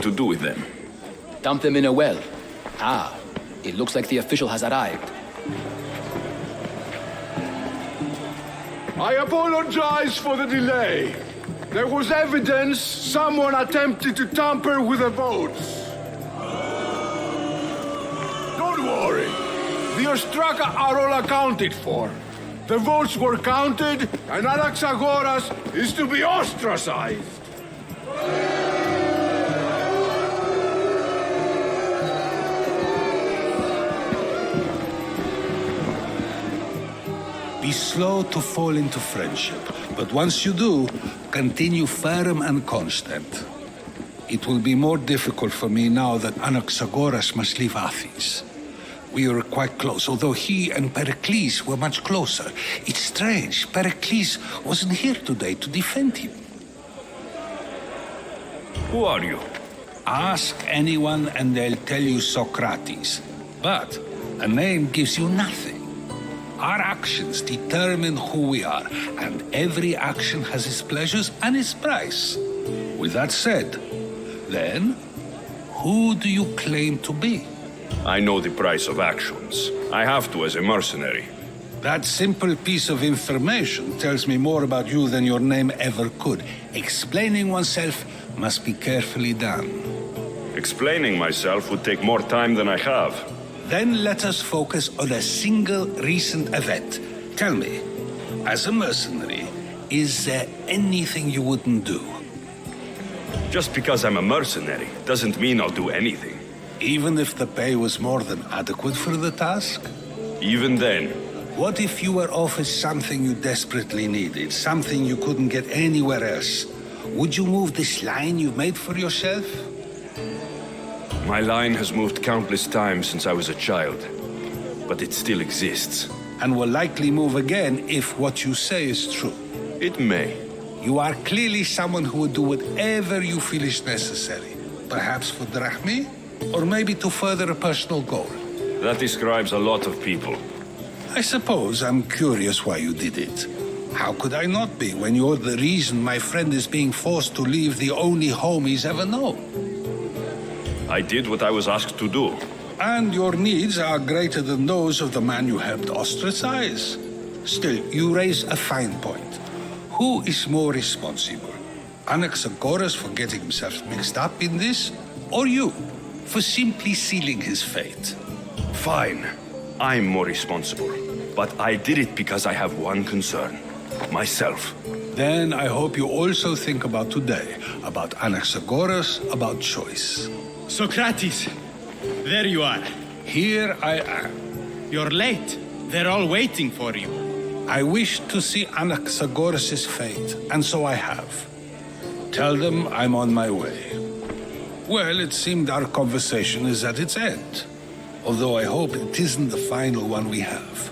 to do with them? Dump them in a well. Ah, it looks like the official has arrived. I apologize for the delay. There was evidence someone attempted to tamper with the votes. Don't worry. The Ostraka are all accounted for. The votes were counted, and Anaxagoras is to be ostracized. Be slow to fall into friendship, but once you do, continue firm and constant. It will be more difficult for me now that Anaxagoras must leave Athens. We were quite close, although he and Pericles were much closer. It's strange, Pericles wasn't here today to defend him. Who are you? Ask anyone and they'll tell you Socrates. But a name gives you nothing. Our actions determine who we are, and every action has its pleasures and its price. With that said, then, who do you claim to be? I know the price of actions. I have to as a mercenary. That simple piece of information tells me more about you than your name ever could. Explaining oneself must be carefully done. Explaining myself would take more time than I have. Then let us focus on a single recent event. Tell me, as a mercenary, is there anything you wouldn't do? Just because I'm a mercenary doesn't mean I'll do anything. Even if the pay was more than adequate for the task? Even then, What if you were offered something you desperately needed, something you couldn't get anywhere else? Would you move this line you've made for yourself? my line has moved countless times since I was a child. But it still exists. And will likely move again if what you say is true. It may. You are clearly someone who would do whatever you feel is necessary. Perhaps for drachmi, or maybe to further a personal goal. That describes a lot of people. I suppose I'm curious why you did it. How could I not be when you're the reason my friend is being forced to leave the only home he's ever known? I did what I was asked to do. And your needs are greater than those of the man you helped ostracize. Still, you raise a fine point. Who is more responsible? Anaxagoras for getting himself mixed up in this, or you for simply sealing his fate? Fine. I'm more responsible. But I did it because I have one concern. Myself. Then I hope you also think about today, about Anaxagoras, about choice. Socrates, there you are. Here I am. You're late. They're all waiting for you. I wish to see Anaxagoras' fate, and so I have. Tell them I'm on my way. Well, it seemed our conversation is at its end. Although I hope it isn't the final one we have.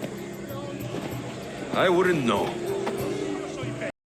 I wouldn't know.